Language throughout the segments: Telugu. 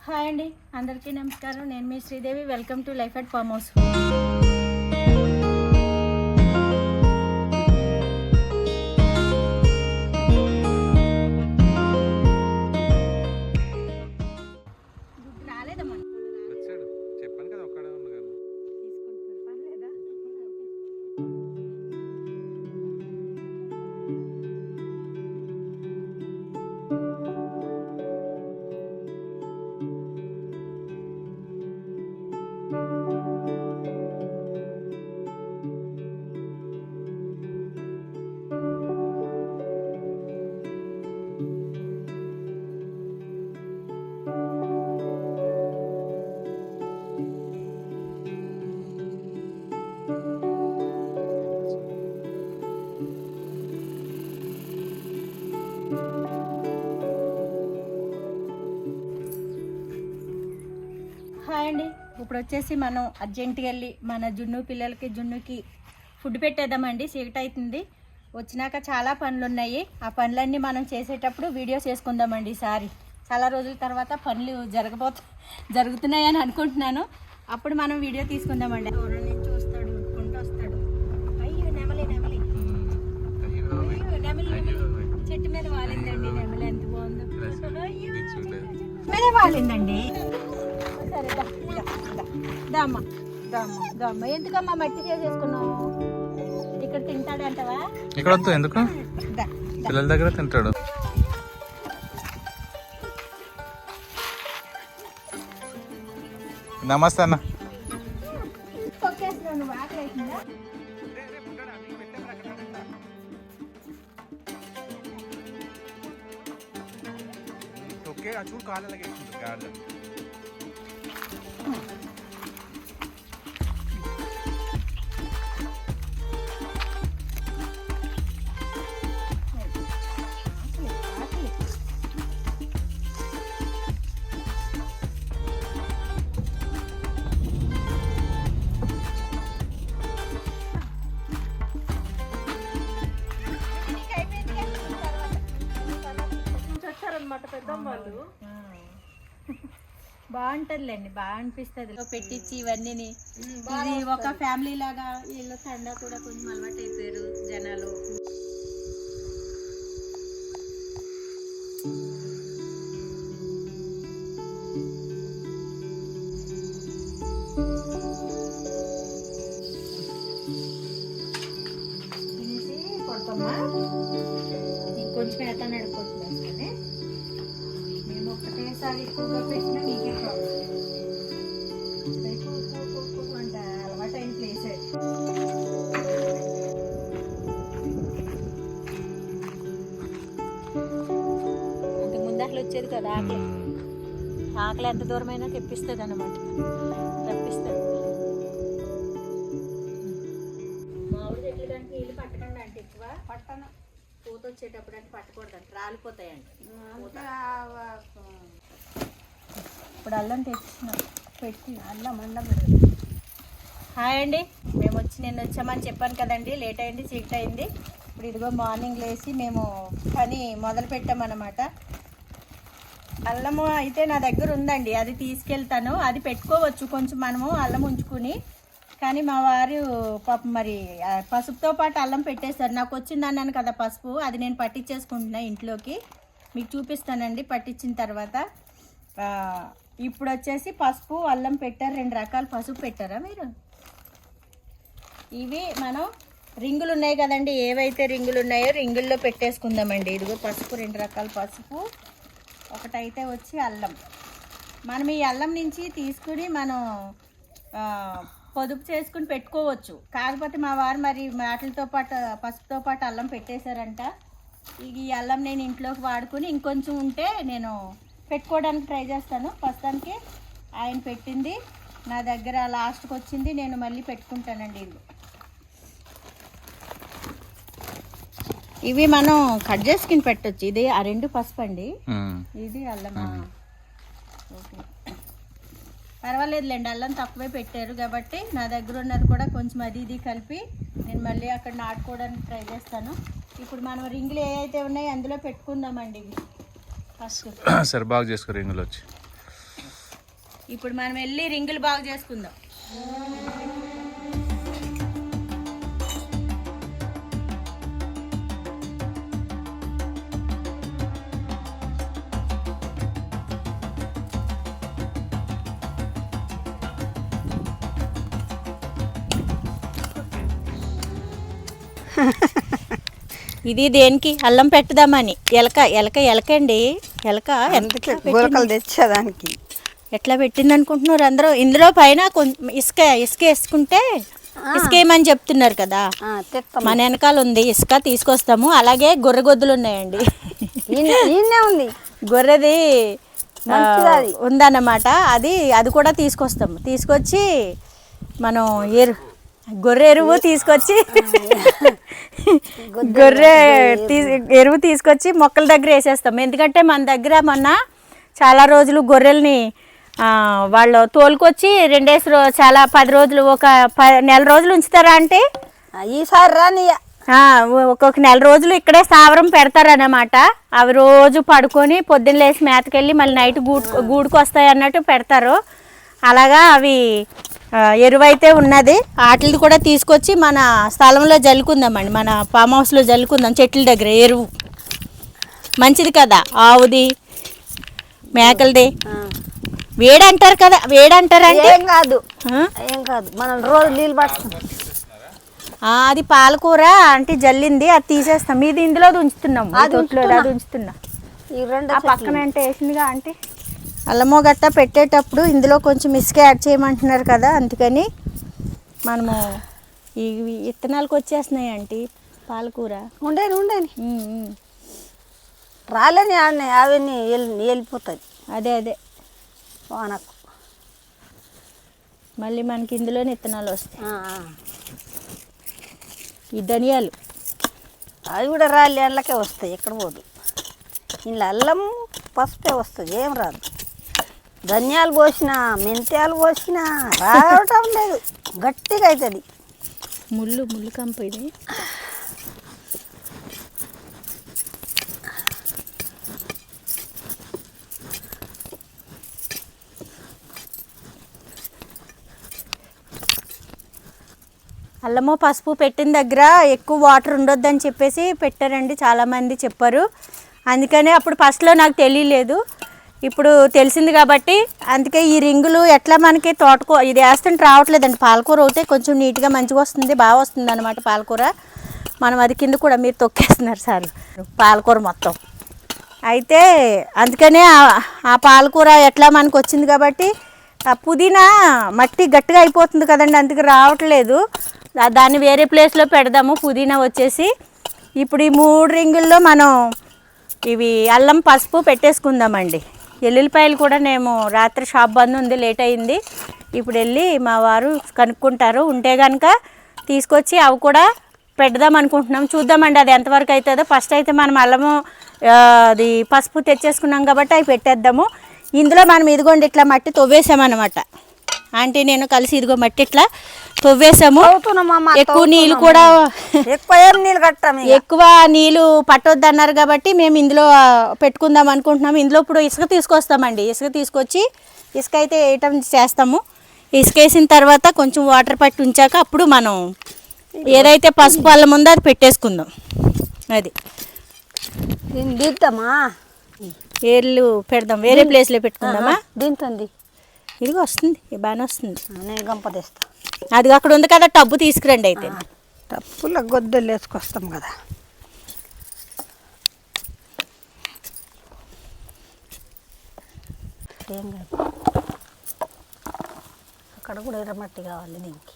హాయ్ అండి, అందరికీ నమస్కారం. నేను మీ Sridevi. Welcome to life at farm house. రాలేదమ్మా, చెప్పాను కదా ఒక్కడే ఉంది కదా. తీసుకుంటున్నారు, పర్లేదా? హాయ్ అండి, ఇప్పుడు వచ్చేసి మనం అర్జెంటుగా వెళ్ళి మన జున్నుకి ఫుడ్ పెట్టేద్దామండి. చీకటి అవుతుంది. వచ్చినాక చాలా పనులు ఉన్నాయి. ఆ పనులన్నీ మనం చేసేటప్పుడు వీడియో చేసుకుందామండి. ఈసారి చాలా రోజుల తర్వాత పనులు జరుగుతున్నాయని అనుకుంటున్నాను. అప్పుడు మనం వీడియో తీసుకుందామండి. దూరం నుంచి వస్తాడు, ఉట్టుకుంటూ వస్తాడు. అయ్యో నెమలి చెట్టు మీద వాలిందండి. నెమలి ఎంత బాగుందో. మీద వాలిందండి. సరే దమ్మ ఎందుకమ్మా మట్టి చేసేసుకున్నావు? ఇక్కడ తింటాడంటవా? ఇక్కడ వద్దు, ఎందుకు పిల్లల దగ్గర తింటాడు. నమస్తే అన్న. నువ్వు ఆకలి అవుతుందా? చూడు కాళ్ళ బాగుంటుందిలేండి, బాగా అనిపిస్తుంది. పెట్టించి ఇవన్నీ ఇది ఒక ఫ్యామిలీ లాగా. వీళ్ళు సండా కూడా కొంచెం అలవాటు అయిపోయారు జనాలు. కొడతామా ఇంకొంచెం ఎట్లా నడుపుకుంటున్నాను కానీ మేము ఒకటేసారి ఎక్కువగా పెట్టినా మీకే ప్రాబ్లం. అంట అలవాటు అయిన ప్లేసే. అంతకు ముందు అసలు వచ్చేది కదా ఆకలి. ఆకలి ఎంత దూరమైనా తెప్పిస్తుంది అన్నమాట, రప్పిస్తుంది. మామిడి చెట్లు దానికి నీళ్ళు పట్టకండి అంటే ఎక్కువ పట్టను. పూత వచ్చేటప్పుడు అంటే పట్టకూడదండి, రాలిపోతాయండి. ఇప్పుడు అల్లం తెచ్చిన పెట్టి అల్లం హాయ్ అండి, మేము నిన్న వచ్చామని చెప్పాను కదండి. లేట్ అయింది, చీకటి అయింది. ఇప్పుడు ఇదిగో మార్నింగ్ లేచి మేము పని మొదలు పెట్టామన్నమాట. అల్లము అయితే నా దగ్గర ఉందండి, అది తీసుకెళ్తాను. అది పెట్టుకోవచ్చు కొంచెం మనము అల్లం ఉంచుకుని. కానీ మా వారు పాపం మరి పసుపుతో పాటు అల్లం పెట్టేశారు. నాకు వచ్చింది అన్నాను కదా పసుపు, అది నేను పట్టించేసుకుంటున్నా ఇంట్లోకి. మీకు చూపిస్తానండి పట్టించిన తర్వాత. ఇప్పుడు వచ్చేసి పసుపు అల్లం పెట్టారు, 2 రకాల పసుపు పెట్టారా మీరు? ఇవి మనం రింగులు ఉన్నాయి కదండి, ఏవైతే రింగులు ఉన్నాయో రింగుల్లో పెట్టేసుకుందామండి. ఇదిగో పసుపు, 2 రకాల పసుపు. ఒకటైతే వచ్చి అల్లం. మనం ఈ అల్లం నుంచి తీసుకుని మనం పొదుపు చేసుకుని పెట్టుకోవచ్చు. కాకపోతే మా వారు మరి వాటితో పాటు పసుపుతో పాటు అల్లం పెట్టేశారంట. ఈ అల్లం నేను ఇంట్లోకి వాడుకుని ఇంకొంచెం ఉంటే నేను పెట్టుకోవడానికి ట్రై చేస్తాను. ప్రస్తుతానికి ఆయన పెట్టింది నా దగ్గర లాస్ట్కి వచ్చింది, నేను మళ్ళీ పెట్టుకుంటానండి. ఇవి మనం కట్ చేసుకుని పెట్టచ్చు. ఇది ఆ 2 పసుపు అండి, ఇది అల్లమా? ఓకే, పర్వాలేదులేండి. అల్లం తక్కువే పెట్టారు కాబట్టి నా దగ్గర ఉన్నది కూడా కొంచెం అది ఇది కలిపి నేను మళ్ళీ అక్కడ నాటుకోవడానికి ట్రై చేస్తాను. ఇప్పుడు మనం రింగులు ఏవైతే ఉన్నాయో అందులో పెట్టుకుందామండి. ఇవి ఫస్ట్ సరే బాగా చేసుకో రింగులు వచ్చి. ఇప్పుడు మనం వెళ్ళి రింగులు బాగు చేసుకుందాం. ఇది దేనికి అల్లం పెట్టుదామని ఎలకండి ఎలక గోరకలు తెచ్చేదానికి ఎట్లా పెట్టింది అనుకుంటున్నారు అందరూ. ఇందులో పైన కొంచెం ఇసుక వేసుకుంటే ఇసుక ఏమని చెప్తున్నారు కదా. మన వెనకాల ఉంది ఇసుక, తీసుకొస్తాము. అలాగే గొర్రెగొద్దులు ఉన్నాయండి, ఉంది గొర్రెది ఉందన్నమాట. అది కూడా తీసుకొస్తాము. తీసుకొచ్చి మనం గొర్రె ఎరువు తీసుకొచ్చి ఎరువు తీసుకొచ్చి మొక్కల దగ్గర వేసేస్తాం. ఎందుకంటే మన దగ్గర మొన్న చాలా రోజులు గొర్రెల్ని వాళ్ళు తోలుకొచ్చి 2 చాలా 10 రోజులు ఒక నెల రోజులు ఉంచుతారా అంటే ఈసారి రాని ఒక్కొక్క నెల రోజులు ఇక్కడే స్థావరం పెడతారన్నమాట. అవి రోజు పడుకొని పొద్దున్న లేచి మేతకెళ్ళి మళ్ళీ నైట్ గూడుకు వస్తాయి అన్నట్టు పెడతారు. అలాగా అవి ఎరువైతే ఉన్నది. వాటిని కూడా తీసుకొచ్చి మన స్థలంలో జల్లుకుందామండి, మన ఫామ్ హౌస్లో జల్లుకుందాం. చెట్ల దగ్గర ఎరువు మంచిది కదా, ఆవుది మేకలది. వేడంటారు కదా, వేడంటారంటే ఏం కాదు మనం రోజు నీళ్ళు పట్టుకుంటాం. అది పాలకూర అంటే జల్లింది, అది తీసేస్తాం. ఇది ఇందులో ఉంచుతున్నాం, అది ఉంచుతున్నా. ఆ పక్కన అంటే వేసిందిగా అంటే అల్లమో గట్ట పెట్టేటప్పుడు ఇందులో కొంచెం ఇసుక యాడ్ చేయమంటున్నారు కదా, అందుకని మనము ఈ విత్తనాలకు వచ్చేస్తున్నాయి అంటే పాలకూర. ఉండేని రాలేని అవన్నీ వెళ్ళిపోతుంది. అదే వానకు మళ్ళీ మనకి ఇందులోనే విత్తనాలు వస్తాయి. ఈ ధనియాలు అవి కూడా రాలి అందులోకే వస్తాయి, ఎక్కడ పోదు. ఇంట్లో అల్లం పసుపే వస్తుంది, ఏం రాదు. ధనియాలు పోసిన మెంతాలు పోసిన రావటం లేదు, గట్టిగా అవుతుంది. ముళ్ళు కంప ఇది. అల్లము పసుపు పెట్టిన దగ్గర ఎక్కువ వాటర్ ఉండొద్దని చెప్పేసి పెట్టారండి, చాలామంది చెప్పారు. అందుకనే అప్పుడు ఫస్ట్లో నాకు తెలియలేదు, ఇప్పుడు తెలిసింది కాబట్టి. అందుకే ఈ రింగులు ఎట్లా మనకి ఇది వేస్తుంటే రావట్లేదండి. పాలకూర ఒకటే కొంచెం నీట్గా మంచిగా వస్తుంది, బాగా వస్తుంది అనమాట పాలకూర. మనం అది కింద కూడా మీరు తొక్కేస్తున్నారు సార్ పాలకూర మొత్తం. అయితే అందుకనే ఆ పాలకూర ఎట్లా మనకు వచ్చింది కాబట్టి. ఆ పుదీనా మట్టి గట్టిగా అయిపోతుంది కదండి, అందుకే రావట్లేదు. దాన్ని వేరే ప్లేస్లో పెడదాము. పుదీనా వచ్చేసి ఇప్పుడు ఈ 3 రింగుల్లో మనం ఇవి అల్లం పసుపు పెట్టేసుకుందామండి. ఎల్లుల్లిపాయలు కూడా మేము రాత్రి షాప్ బంద్ ఉంది, లేట్ అయింది. ఇప్పుడు వెళ్ళి మా వారు కనుక్కుంటారు, ఉంటే కనుక తీసుకొచ్చి అవి కూడా పెడదాం అనుకుంటున్నాం. చూద్దామండి అది ఎంతవరకు అవుతుందో. ఫస్ట్ అయితే మనం అల్లము అది పసుపు తెచ్చేసుకున్నాం కాబట్టి అవి పెట్టేద్దాము. ఇందులో మనం ఇదిగోండి ఇట్లా మట్టి తవ్వేసామన్నమాట. ఆంటీ నేను కలిసి ఇదిగో మట్టి ఇట్లా తవ్వేసాము. ఎక్కువ నీళ్ళు కూడా ఎక్కువ నీళ్ళు పట్టొద్దు అన్నారు కాబట్టి మేము ఇందులో పెట్టుకుందాం అనుకుంటున్నాము. ఇందులో ఇప్పుడు ఇసుక తీసుకొస్తామండి. ఇసుక తీసుకొచ్చి ఇసుక అయితే వేయటం చేస్తాము. ఇసుక వేసిన తర్వాత కొంచెం వాటర్ పట్టి ఉంచాక అప్పుడు మనం ఏదైతే పసుపు అల్లం ఉందో అది పెట్టేసుకుందాం. అది దీంతమా ఏర్లు పెడదాం, వేరే ప్లేస్లో పెట్టుకుందామా. దీంతో ఇదిగో వస్తుంది, బాగానే వస్తుంది. నేను గంప తెస్తా. అది అక్కడ ఉంది కదా, టబ్బు తీసుకురండి. అయితే టప్పులో గొద్దలు వేసుకొస్తాం కదా. ఏం కాదు, అక్కడ కూడా ఎర్రమట్టి కావాలి దీనికి.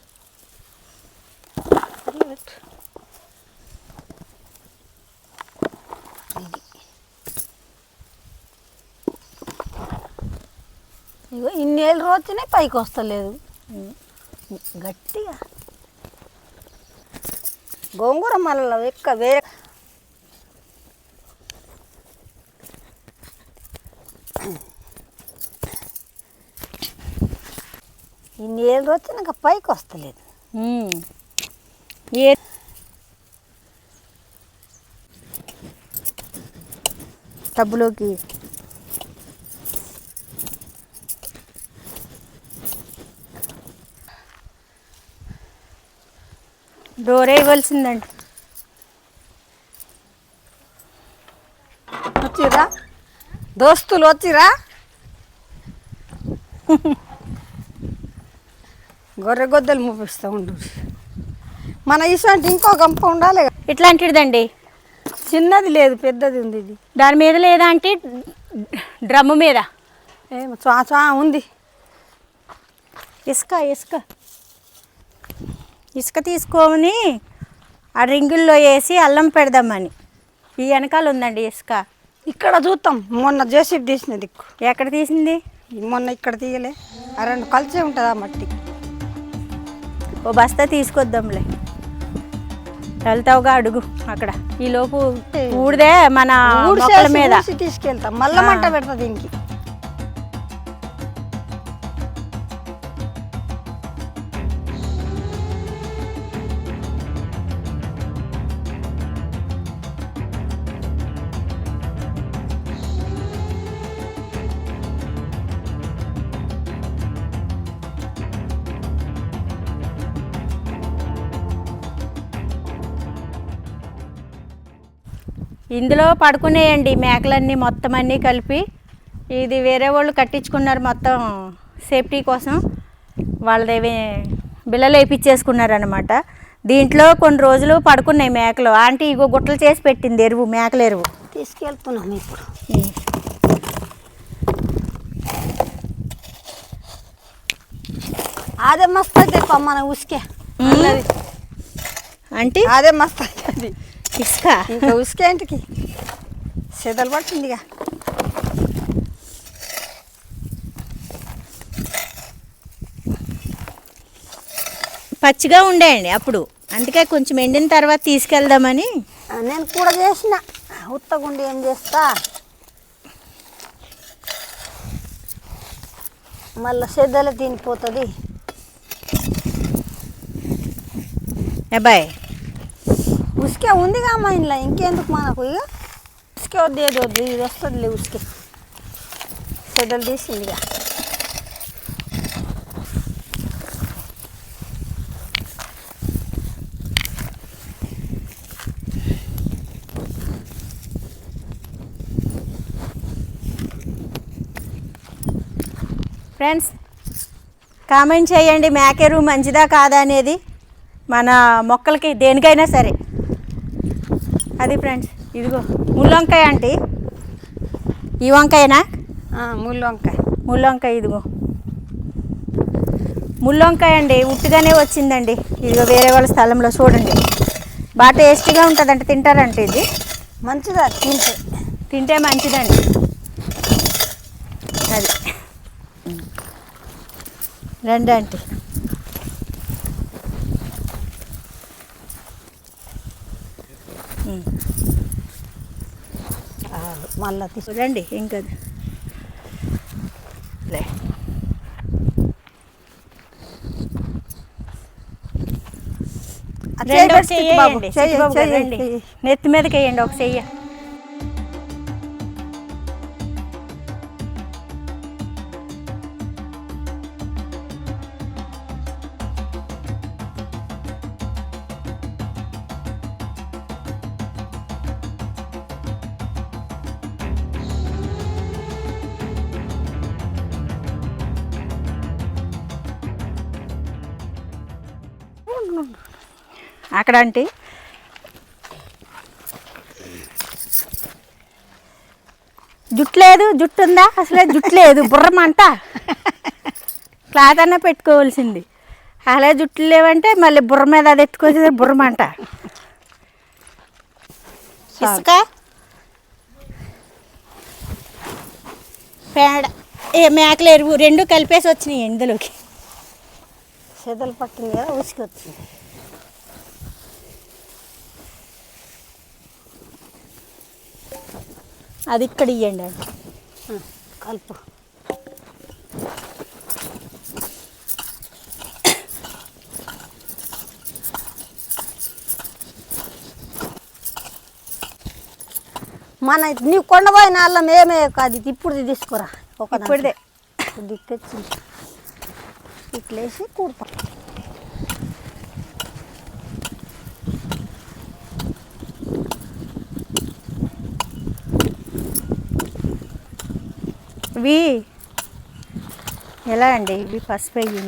ఇగో ఇన్నేళ్ళు వచ్చినాయి, పైకి వస్తలేదు గట్టిగా. గోంగూర మళ్ళీ వేరే ఇన్నేళ్ళు వచ్చినాక పైకి వస్తలేదు. ఏ టబ్బులోకి డోరే ఇవ్వాల్సిందండి. వచ్చిరా దోస్తులు వచ్చిరా. గొర్రె గొద్దలు మూపిస్తూ ఉండు. మన ఇసంటి ఇంకో గంప ఉండాలి. ఇట్లాంటిదండి. చిన్నది లేదు, పెద్దది ఉంది. ఇది దాని మీద లేదా అంటే డ్రమ్ము మీద ఏమో చా ఉంది. ఇసుక ఇసుక ఇసుక తీసుకొని ఆ రింగుల్లో వేసి అల్లం పెడదామని. ఈ వెనకాల ఉందండి ఇసుక. ఇక్కడ చూస్తాం. మొన్న జేసీబీ తీసిన దిక్కు ఎక్కడ తీసింది? మొన్న ఇక్కడ తీయలే. ఆ రెండు కలిసే ఉంటుంది ఆ మట్టి. ఓ బస్తా తీసుకొద్దాంలే. వెళ్తావుగా అడుగు అక్కడ. ఈలోపు ఊడిదే మన మొక్కల మీద తీసుకెళ్తాం. మళ్ళా మంట పెడతా దీనికి. ఇందులో పడుకునేయండి మేకలన్నీ మొత్తం అన్నీ కలిపి. ఇది వేరే వాళ్ళు కట్టించుకున్నారు మొత్తం సేఫ్టీ కోసం. వాళ్ళదేవి బిళ్ళలు వేయించేసుకున్నారు అనమాట. దీంట్లో కొన్ని రోజులు పడుకున్నాయి మేకలు. ఆంటీ ఇగో గుట్టలు చేసి పెట్టింది ఎరువు, మేకల ఎరువు. తీసుకెళ్తున్నాం ఇప్పుడు. అదే మస్తు అయితే మన ఉసుకే అంటే అదే మస్తు అవుతుంది. ఇసుక ఇంకా ఉసుకే ఇంటికి సెదలు పట్టిందిగా. పచ్చిగా ఉండేయండి అప్పుడు, అందుకే కొంచెం ఎండిన తర్వాత తీసుకెళ్దామని. నేను కూడా చేసిన ఉత్తగుండి ఏం చేస్తా. మళ్ళీ సెద్దలు తినిపోతుంది. అబ్బాయి ఉసుకే ఉందిగా మా ఇంట్లో, ఇంకెందుకు మనకు. ఇక ఉసుకే వద్దు, ఏది వద్దు, ఇది వస్తుందిలే ఉసుకే. సెద్దలు తీసిందిగా. ఫ్రెండ్స్ కామెంట్ చేయండి, మేకేరు మంచిదా కాదా అనేది మన మొక్కలకి దేనికైనా సరే. అది ఫ్రెండ్స్, ఇదిగో ముళ్ళొంకాయ ఆంటీ. ఈ వంకాయనా? ముళ్ళు వంకాయ. ముళ్ళొంకాయ ఇదిగో ముళ్ళొంకాయ అండి. ఉట్టిగానే వచ్చిందండి. ఇదిగో వేరే వాళ్ళ స్థలంలో చూడండి. బాగా టేస్టీగా ఉంటుందంట. తింటారంటే ఇది మంచిదా తింటే మంచిదండి. అది రండి ఆంటీ. మళ్ళా రండి. ఇంకా లే నెత్తి మీదకి వేయండి ఒక చెయ్య. అక్కడ అంటే జుట్టు లేదు. జుట్టు ఉందా? అసలే జుట్టు లేదు. బుర్రమంట. క్లాత్ అన్నా పెట్టుకోవాల్సింది. అలా జుట్లు లేవంటే మళ్ళీ బుర్ర మీద అది ఎత్తుకోవచ్చు. బుర్రమంట. ఇసుక పేడ మేకల ఎరువు రెండు కలిపేసి వచ్చినాయి ఇందులోకి. సెదలు పట్టింది కదా, ఉసుకి వచ్చింది. అది ఇక్కడ ఇవ్వండి. అది కలుపు. మన నీవు కొండపోయిన అల్లం ఏమే కాదు. ఇప్పుడు తీసుకురా. ఒక ఇప్పుడుదే తెచ్చింది. ఇట్లేసి కూడతాం. ఇవి ఎలా అండి ఇవి పసుపు అయ్యి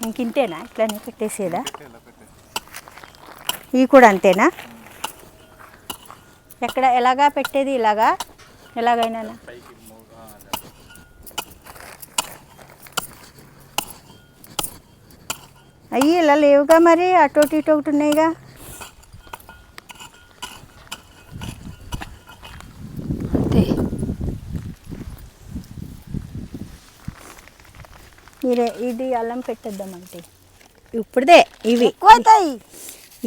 ఇంక ఇంతేనా ఇట్లానే పెట్టేసేదా? ఇవి కూడా అంతేనా? ఎక్కడ ఎలాగా పెట్టేది? ఇలాగా ఎలాగైనా అయ్యి ఇలా లేవుగా మరి, అటు ఇటు ఒకటి ఉన్నాయిగా. అంతే. ఇది అల్లం పెట్టేద్దామంటే ఇప్పుడుదే ఇవి ఎక్కువ అవుతాయి.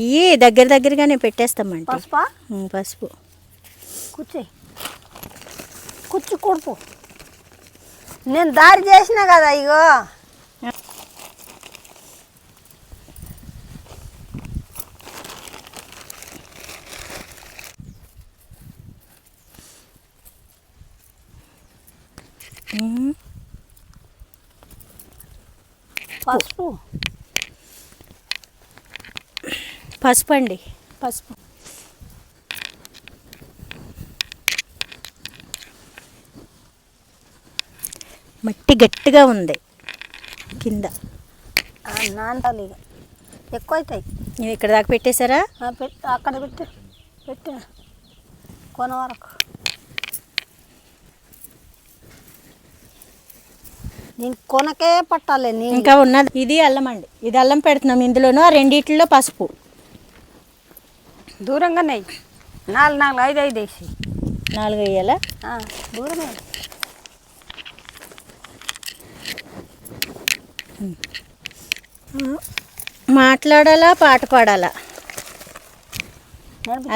ఇవి దగ్గరగానే పెట్టేస్తామంటే. పసుపా? పసుపు కుర్చీ కుడుపు. నేను దారి చేసిన కదా ఇగో. పసుపు పసుపు అండి, పసుపు. మట్టి గట్టిగా ఉంది కింద. నాంటాలి ఇక, ఎక్కువ అవుతాయి. ఇవి ఇక్కడ దాకా పెట్టేశారా? అక్కడ పెట్టిన కొన వరకు. దీనికి కొనకే పట్టాలి. ఇంకా ఉన్నది. ఇది అల్లం అండి, ఇది అల్లం పెడుతున్నాం ఇందులోనూ. ఆ రెండిట్లో పసుపు దూరంగానే 4 5 వేసి 4 వేయాలా? దూరమే. మాట్లాడాలా పాట పాడాలా?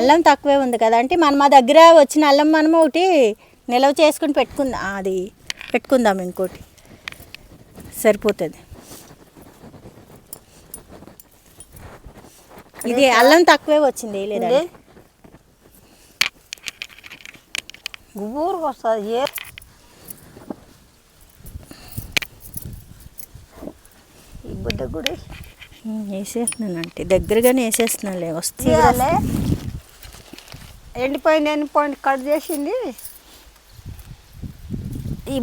అల్లం తక్కువే ఉంది కదా అంటే మా దగ్గర వచ్చిన అల్లం మనం ఒకటి నిల్వ చేసుకుని పెట్టుకుందాం. అది పెట్టుకుందాం, ఇంకోటి సరిపోతుంది. ఇది అల్లం తక్కువే వచ్చింది లేదా? గుబూరుకు వస్తుంది. ఈ బుడ్డ కూడా వేసేస్తున్నాను అంటే దగ్గరగానే వేసేస్తున్నాలే, వస్తుంది. ఎండిపోయింది కట్ చేసింది. ఈ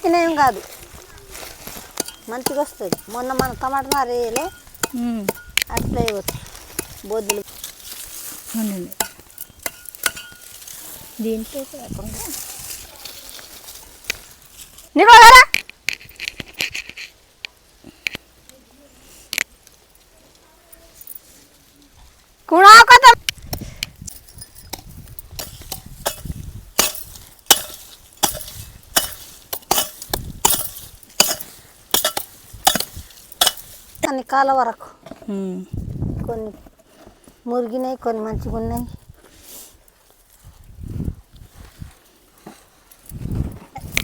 మంచినేం కాదు, మంచిగా వస్తుంది. మొన్న మన టమాటా నారేలే అట్లా ఇవ్వచ్చు బొద్దులు. అవునండి, దీంట్లో కాకుండా నిలవరా కుణాకత అన్ని కాల వరకు. కొన్ని మురిగినాయి, కొన్ని మంచిగా ఉన్నాయి.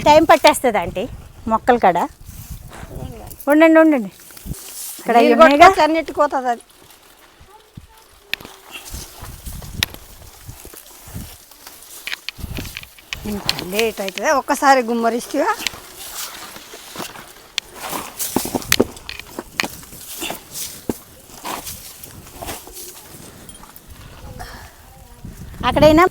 టైం పట్టేస్తుంది ఆంటీ మొక్కలు కాడ. ఉండండి ఇక్కడ అన్నిటికి పోతుంది అది. ఇంకా లేట్ అవుతుంది. ఒక్కసారి గుమ్మరిస్తుగా అక్కడైనా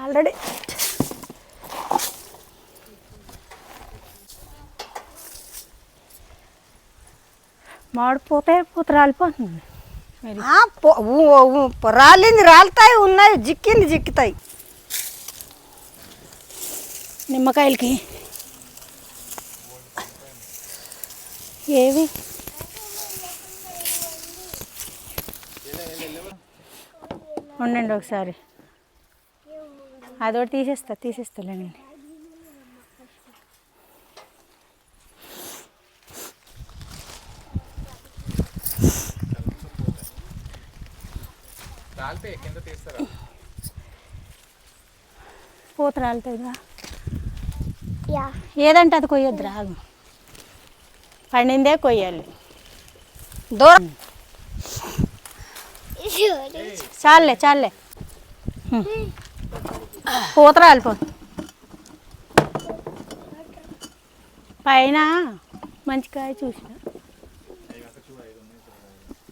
ఆల్రెడీ మాడిపోతే పూత రాలిపోతుంది. రాలింది రాలుతాయి, ఉన్నాయి జిక్కింది జిక్కుతాయి. నిమ్మకాయలకి ఏవి ఉండండి ఒకసారి, అదొకటి తీసేస్తాలేండి. పూత రాలుతుందిగా, ఏదంటే అది కొయ్యొద్దు, రాగు పండిందే కొయ్యాలి. దూరం చాలే పూత రాలిపో. పైన మంచి కాయ చూసిన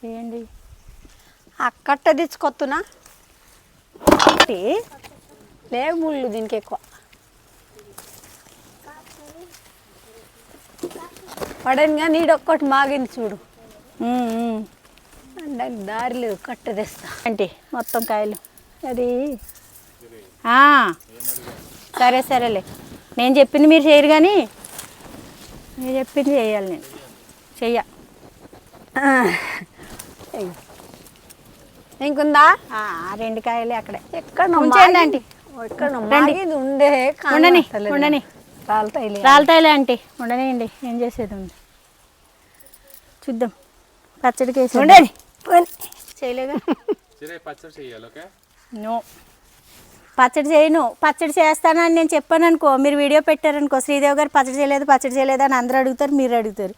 ఏంటి ఆ కట్ట తెచ్చుకొత్తునా లేవు ముళ్ళు దీనికి ఎక్కువ పడనుగా నీడొక్కటి మాగింది చూడు. దానికి దారి లేదు, కట్ట తెస్తా. అంటే మొత్తం కాయలు అది సరే సరేలే, నేను చెప్పింది మీరు చేయరు కానీ మీరు చెప్పింది చేయాలి. నేను చెయ్య ఇంకుందా 2 కాయలే అక్కడే ఎక్కడ ఉంచండి ఆంటీ. ఇక్కడ మాగింది ఉండే ఉండని ఉండని రాలుతాయిలే. రాలుతాయిలే ఆంటీ, ఉండనియండి. ఏం చేసేది ఉంది చూద్దాం. పచ్చడికి వేసి ఉండని చేయలేగా. పచ్చడి చెయ్యాలి. ఓకే నో, పచ్చడి చేయను. పచ్చడి చేస్తానని నేను చెప్పాను అనుకో, మీరు వీడియో పెట్టారనుకో, శ్రీదేవి గారు పచ్చడి చేయలేదు అని అందరూ అడుగుతారు, మీరు అడుగుతారు.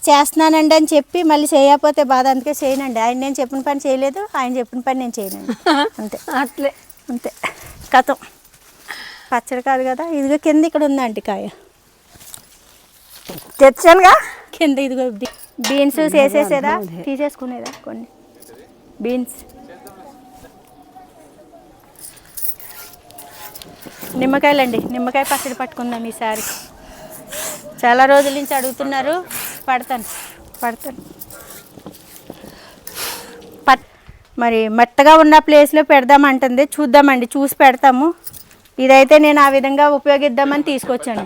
చేస్తున్నానండి అని చెప్పి మళ్ళీ చేయకపోతే బాధ, అందుకే చేయనండి. ఆయన నేను చెప్పిన పని చేయలేదు, ఆయన చెప్పిన పని నేను చేయనండి. అంతే అట్లే అంతే కథం. పచ్చడి కాదు కదా. ఇదిగో కింద ఇక్కడ ఉందండి కాయ, తెచ్చానుగా. కింద ఇదిగో బీన్స్ వేసేసేదా, తీసేసుకునేదా కొన్ని బీన్స్. నిమ్మకాయలండి, నిమ్మకాయ పచ్చడి పట్టుకుందాం ఈసారి. చాలా రోజుల నుంచి అడుగుతున్నారు, పడతాను. మరి మెత్తగా ఉన్న ప్లేస్లో పెడదామంటుంది, చూద్దామండి, చూసి పెడతాము. ఇదైతే నేను ఆ విధంగా ఉపయోగిద్దామని తీసుకొచ్చాను.